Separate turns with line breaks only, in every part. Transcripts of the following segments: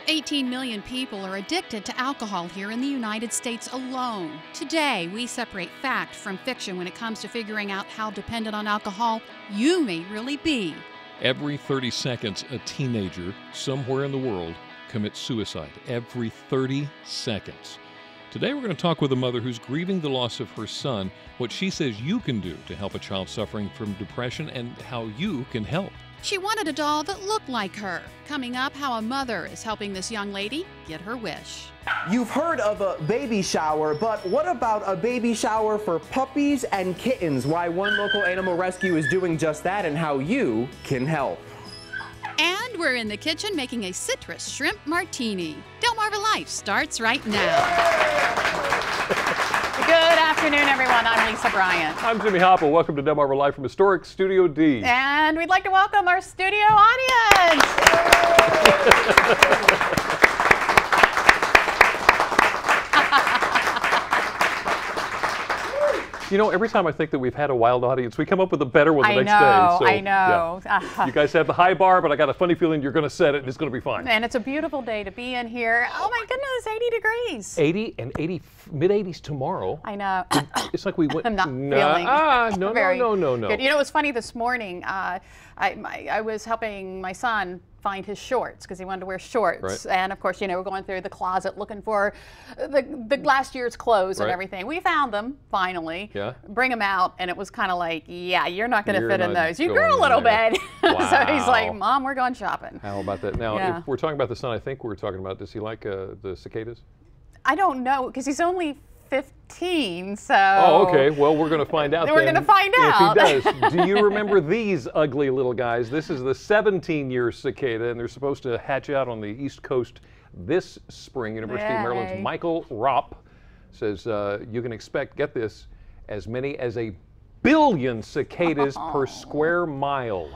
18 million people are addicted to alcohol here in the United States alone. Today, we separate fact from fiction when it comes to figuring out how dependent on alcohol you may really be.
Every 30 seconds, a teenager somewhere in the world commits suicide. Every 30 seconds. Today, we're going to talk with a mother who's grieving the loss of her son, what she says you can do to help a child suffering from depression, and how you can help.
She wanted a doll that looked like her. Coming up, how a mother is helping this young lady get her wish.
You've heard of a baby shower, but what about a baby shower for puppies and kittens? Why one local animal rescue is doing just that and how you can help.
And we're in the kitchen making a citrus shrimp martini. Delmarva Life starts right now.
Good afternoon, everyone. I'm Lisa Bryant.
I'm Jimmy Hopple. Welcome to Delmarva Live from historic Studio D.
And we'd like to welcome our studio audience.
You know, every time I think that we've had a wild audience, we come up with a better one the next day. So,
I know.
Yeah. You guys have the high bar, but I got a funny feeling you're going to set it and it's going to be fine.
And it's a beautiful day to be in here. Oh my goodness, 80 degrees.
80 and 80, mid-80s tomorrow.
I know.
It's like we went.
I'm not
feeling. No.
Good. You know, it was funny this morning. I was helping my son find his shorts because he wanted to wear shorts,
right.
And of course, you know, we're going through the closet looking for the last year's clothes and everything. We found them finally.
Yeah.
Bring them out, and it was kind of like, yeah, you're not going to fit in those. You grew a little bit.
Wow.
So he's like, Mom, we're going shopping.
How about that? Now,
Yeah.
if we're talking about the son, I think we're talking about, does he like the cicadas?
I don't know because he's only 15, so.
Oh, okay. Well, we're going to find out.
We're going to find out.
If he does. Do you remember these ugly little guys? This is the 17-year cicada, and they're supposed to hatch out on the East Coast this spring. University of Maryland's Michael Ropp says you can expect, get this, as many as 1 billion cicadas per square mile.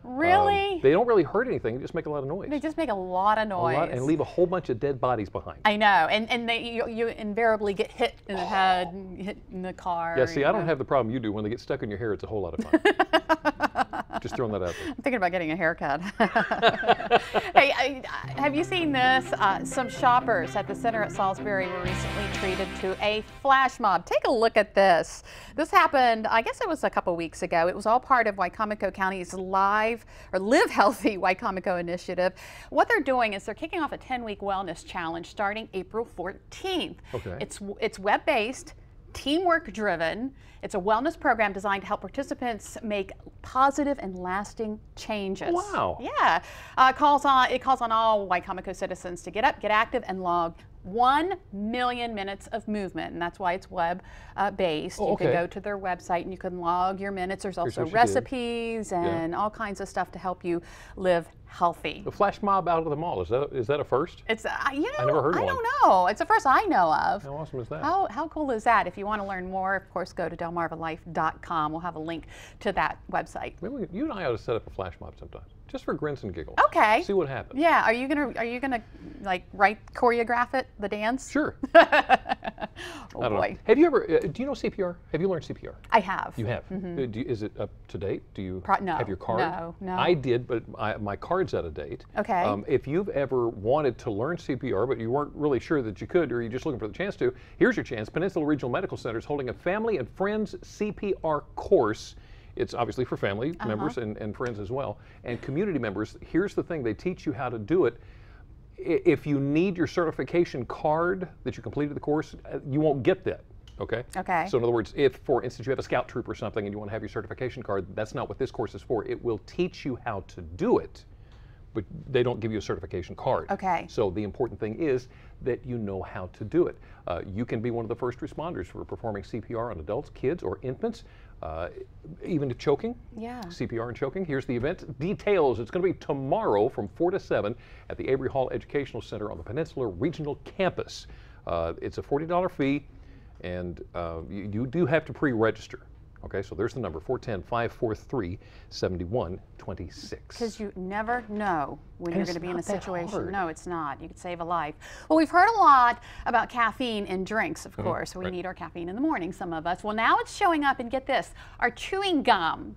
Really?
They don't really hurt anything. They just make a lot of noise.
They just make a lot of noise.
And leave a whole bunch of dead bodies behind.
I know, and you invariably get hit in the head, hit in the car.
Yeah, see, I don't have the problem you do. When they get stuck in your hair, it's a whole lot of fun. Just throwing that out there.
I'm thinking about getting a haircut. Hey, have you seen this? Some shoppers at the center at Salisbury were recently treated to a flash mob. Take a look at this. This happened, I guess it was a couple weeks ago. It was all part of Wicomico County's Live Healthy Wicomico initiative. What they're doing is they're kicking off a 10-week wellness challenge starting April 14th.
Okay.
It's web-based, teamwork-driven. It's a wellness program designed to help participants make positive and lasting changes.
Wow.
Yeah. It calls on all Wicomico citizens to get up, get active, and log 1 million minutes of movement, and that's why it's web-based.
Oh, okay.
You can go to their website and you can log your minutes. There's also recipes and all kinds of stuff to help you live healthy.
The flash mob out of the mall, is that a first?
It's you know,
I never heard of one.
I don't know. It's the first I know of.
How awesome is that?
How cool is that? If you want to learn more, of course, go to delmarvalife.com. We'll have a link to that website.
Maybe you and I ought to set up a flash mob sometime, just for grins and giggles.
Okay.
See what happens.
Yeah. Are you gonna like choreograph it, the dance?
Sure.
Oh
I don't
boy.
know. Have you ever? Do you know CPR? Have you learned CPR?
I have.
You have. Is it up to date? Do you
no.
have your card?
No.
I did, but my card's out of date.
Okay.
If you've ever wanted to learn CPR, but you weren't really sure that you could, or you're just looking for the chance to, here's your chance. Peninsula Regional Medical Center is holding a family and friends CPR course. It's obviously for family members and friends as well, and community members. Here's the thing: they teach you how to do it. If you need your certification card that you completed the course, you won't get that. Okay?
Okay.
So in other words, if, for instance, you have a scout troop or something and you want to have your certification card, that's not what this course is for. It will teach you how to do it, but they don't give you a certification card.
Okay.
So the important thing is that you know how to do it. You can be one of the first responders for performing CPR on adults, kids, or infants, even to choking.
Yeah.
CPR and choking. Here's the event details. It's going to be tomorrow from 4 to 7 at the Avery Hall Educational Center on the Peninsula Regional Campus. It's a $40 fee, and you do have to pre-register. Okay, so there's the number, 410-543-7126.
Because you never know when you're going to be in a situation.
Hard.
No, it's not. You could save a life. Well, we've heard a lot about caffeine in drinks, of course. We need our caffeine in the morning, some of us. Well, now it's showing up, and get this, our chewing gum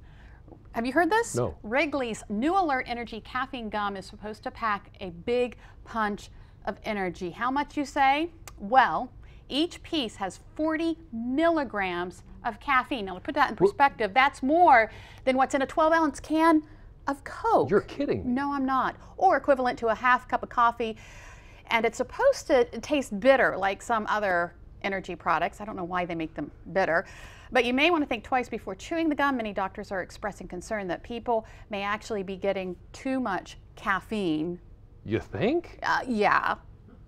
Have you heard this?
No.
Wrigley's New Alert Energy caffeine gum is supposed to pack a big punch of energy. How much, you say? Well, each piece has 40 milligrams of caffeine. Now, to put that in perspective, that's more than what's in a 12-ounce can of Coke.
You're kidding me.
No, I'm not. Or equivalent to a half cup of coffee. And it's supposed to taste bitter like some other energy products. I don't know why they make them bitter. But you may want to think twice before chewing the gum. Many doctors are expressing concern that people may actually be getting too much caffeine.
You think?
Yeah,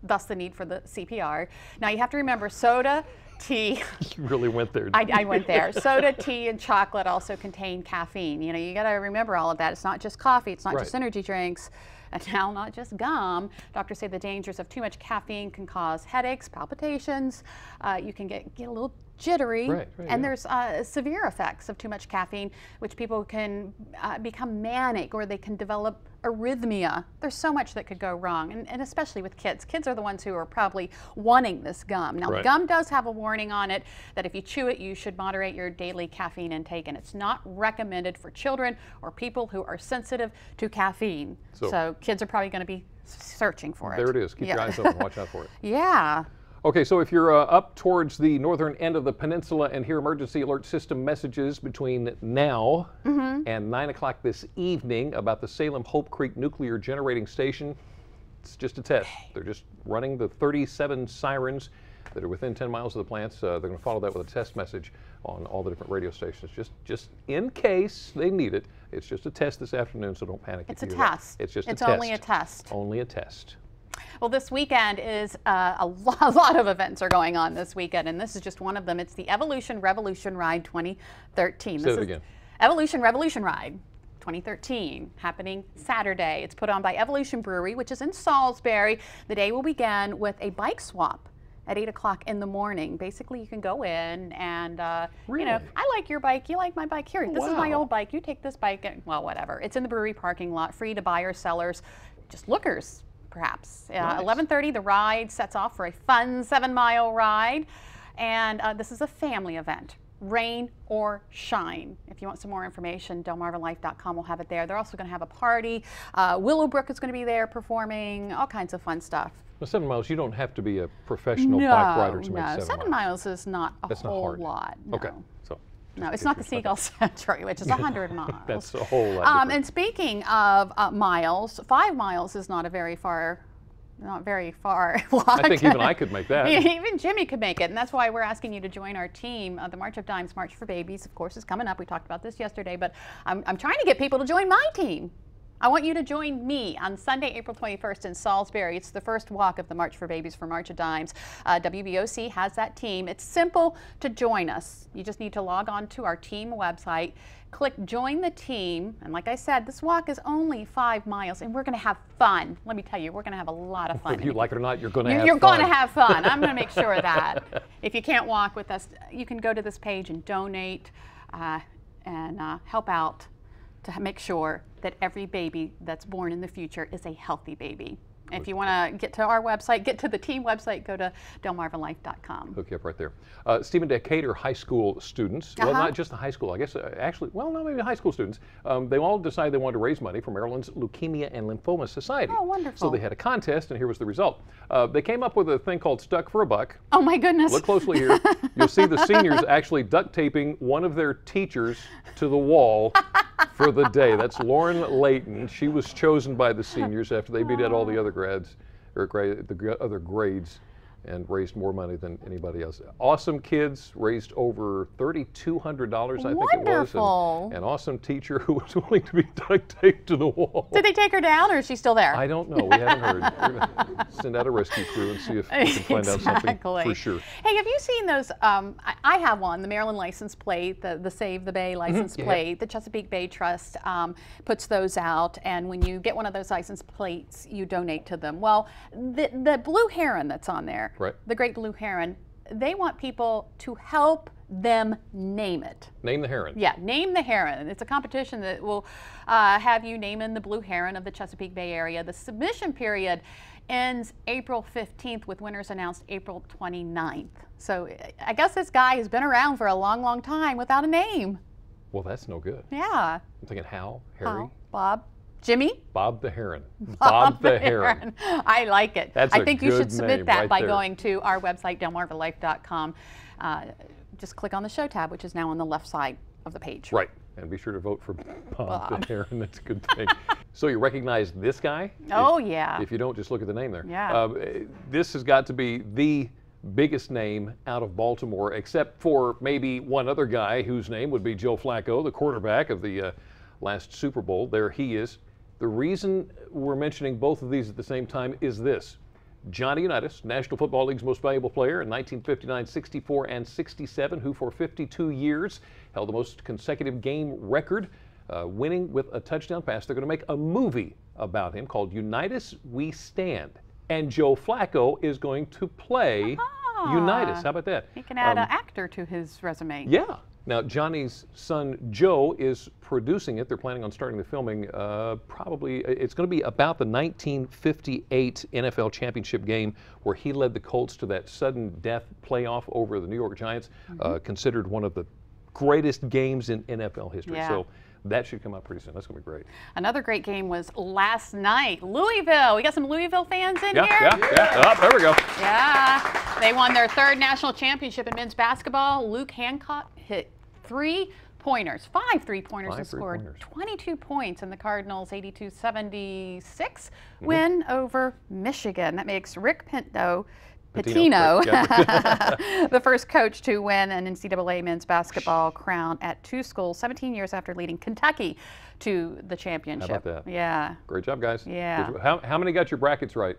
thus the need for the CPR. Now you have to remember soda, tea.
You really went there.
I went there. Soda, tea, and chocolate also contain caffeine. You know, you got to remember all of that. It's not just coffee. It's not just energy drinks. And now not just gum. Doctors say the dangers of too much caffeine can cause headaches, palpitations. You can get a little jittery. And there's severe effects of too much caffeine, which people can become manic, or they can develop arrhythmia. There's so much that could go wrong, and especially with kids. Kids are the ones who are probably wanting this gum. Now, the gum does have a warning on it that if you chew it, you should moderate your daily caffeine intake, and it's not recommended for children or people who are sensitive to caffeine. So kids are probably going to be searching for it.
There it is. Keep your eyes open. Watch out for it.
Yeah.
Okay, so if you're up towards the northern end of the peninsula and hear emergency alert system messages between now and 9 o'clock this evening about the Salem Hope Creek Nuclear Generating Station, it's just a test. They're just running the 37 sirens that are within 10 miles of the plants. They're going to follow that with a test message on all the different radio stations, just in case they need it. It's just a test this afternoon, so don't panic.
It's a test.
It's just a test.
It's only a test.
Only a test.
Well, this weekend is a lot of events are going on this weekend, and this is just one of them. It's the Evolution Revolution Ride 2013.
Say it again.
Evolution Revolution Ride 2013, happening Saturday. It's put on by Evolution Brewery, which is in Salisbury. The day will begin with a bike swap at 8 o'clock in the morning. Basically, you can go in and, you know, I like your bike, you like my bike. Here, this is my old bike, you take this bike, and, well, whatever. It's in the brewery parking lot, free to buyers, sellers, just lookers, perhaps. 11:30, the ride sets off for a fun 7-mile ride. And this is a family event, rain or shine. If you want some more information, delmarvalife.com will have it there. They're also going to have a party. Willowbrook is going to be there performing, all kinds of fun stuff.
Well, 7 miles, you don't have to be a professional bike rider to make 7 miles.
7 miles is not a whole lot. No.
Okay, so.
No, it's not the Seagull Century, which is 100 miles.
That's a whole lot different.
And speaking of miles, 5 miles is not very far walk.
I think even I could make that.
Even Jimmy could make it, and that's why we're asking you to join our team. The March of Dimes, March for Babies, of course, is coming up. We talked about this yesterday, but I'm trying to get people to join my team. I want you to join me on Sunday, April 21st in Salisbury. It's the first walk of the March for Babies for March of Dimes. WBOC has that team. It's simple to join us. You just need to log on to our team website, click join the team, and like I said, this walk is only 5 miles, and we're going to have fun. Let me tell you, we're going to have a lot of fun.
Whether you like it or not, you're going to have fun.
You're going to have fun. I'm going to make sure of that. If you can't walk with us, you can go to this page and donate and help out to make sure that every baby that's born in the future is a healthy baby. And if you want to get to our website, get to the team website, go to delmarvalife.com.
Hook you up right there. Stephen Decatur high school students, well, not just the high school, I guess actually, well, no, maybe high school students, they all decided they wanted to raise money for Maryland's Leukemia and Lymphoma Society.
Oh, wonderful.
So they had a contest, and here was the result. They came up with a thing called Stuck for a Buck.
Oh, my goodness.
Look closely here. You'll see the seniors actually duct taping one of their teachers to the wall for the day. That's Lauren Layton. She was chosen by the seniors after they beat out all the other grads, or the other grades, and raised more money than anybody else. Awesome kids, raised over $3,200, I think it was. And an awesome teacher who was willing to be duct taped to the wall.
Did they take her down, or is she still there?
I don't know. We haven't heard. We're going to send out a rescue crew and see if we can find out something for sure.
Hey, have you seen those? I have one, the Maryland license plate, the Save the Bay license plate. The Chesapeake Bay Trust puts those out, and when you get one of those license plates, you donate to them. Well, the blue heron that's on there, the great blue heron, they want people to help them name it.
Name the heron.
Yeah, name the heron. It's a competition that will have you naming the blue heron of the Chesapeake Bay area. The submission period ends April 15th with winners announced April 29th. So I guess this guy has been around for a long, long time without a name.
Well, that's no good.
Yeah.
I'm thinking Hal, Harry,
Oh, Bob, Jimmy.
Bob the Heron. Bob the Heron.
I like it.
That's
I
a
think you
good
should submit
name
that
right
by
there.
going to our website, delmarvalife.com. Just click on the show tab, which is now on the left side of the page.
Right. And be sure to vote for Bob the Heron. That's a good thing. So you recognize this guy?
Oh, yeah.
If you don't, just look at the name there.
Yeah.
This has got to be the biggest name out of Baltimore, except for maybe one other guy whose name would be Joe Flacco, the quarterback of the last Super Bowl. There he is. The reason we're mentioning both of these at the same time is this. Johnny Unitas, National Football League's most valuable player in 1959, 64, and 67, who for 52 years held the most consecutive game record, winning with a touchdown pass. They're going to make a movie about him called Unitas We Stand. And Joe Flacco is going to play Unitas. How about that?
He can add an actor to his resume.
Yeah. Now, Johnny's son, Joe, is producing it. They're planning on starting the filming probably, it's going to be about the 1958 NFL championship game where he led the Colts to that sudden death playoff over the New York Giants, considered one of the greatest games in NFL history.
Yeah.
So that should come out pretty soon. That's going to be great.
Another great game was last night. Louisville. We got some Louisville fans in here?
Yeah. Oh, there we go.
Yeah. They won their third national championship in men's basketball. Luke Hancock hit 5 3-pointers, and scored 22 points in the Cardinals' 82-76 win over Michigan. That makes Rick Pitino the first coach to win an NCAA men's basketball crown at 2 schools, 17 years after leading Kentucky to the championship.
How about that?
Yeah.
Great job, guys.
Yeah.
How many got your brackets right?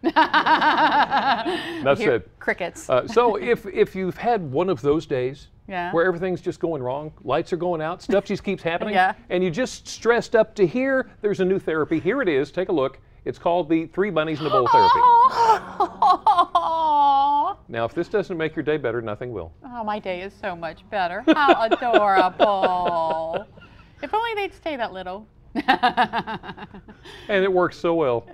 That's it.
Crickets.
So if you've had one of those days where everything's just going wrong, lights are going out, stuff just keeps happening, and you just stressed up to here, there's a new therapy. Here it is. Take a look. It's called the 3 bunnies in a bowl therapy. Now, if this doesn't make your day better, nothing will.
Oh, my day is so much better. How adorable. If only they'd stay that little.
And it works so well.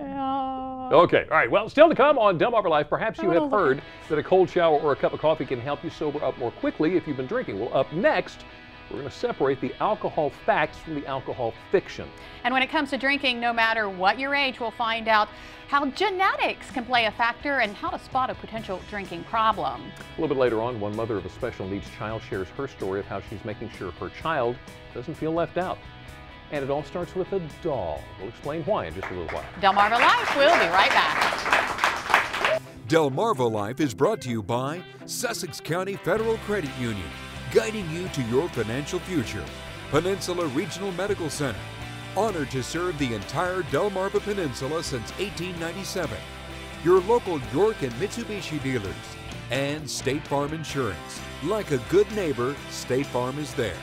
Okay, all right. Well, still to come on Delmarva Life, perhaps you have heard that a cold shower or a cup of coffee can help you sober up more quickly if you've been drinking. Well, up next, we're going to separate the alcohol facts from the alcohol fiction.
And when it comes to drinking, no matter what your age, we'll find out how genetics can play a factor and how to spot a potential drinking problem.
A little bit later on, one mother of a special needs child shares her story of how she's making sure her child doesn't feel left out. And it all starts with a doll. We'll explain why in just a little while.
Delmarva Life, we'll be right back.
Delmarva Life is brought to you by Sussex County Federal Credit Union, guiding you to your financial future. Peninsula Regional Medical Center, honored to serve the entire Delmarva Peninsula since 1897. Your local York and Mitsubishi dealers. And State Farm Insurance. Like a good neighbor, State Farm is there.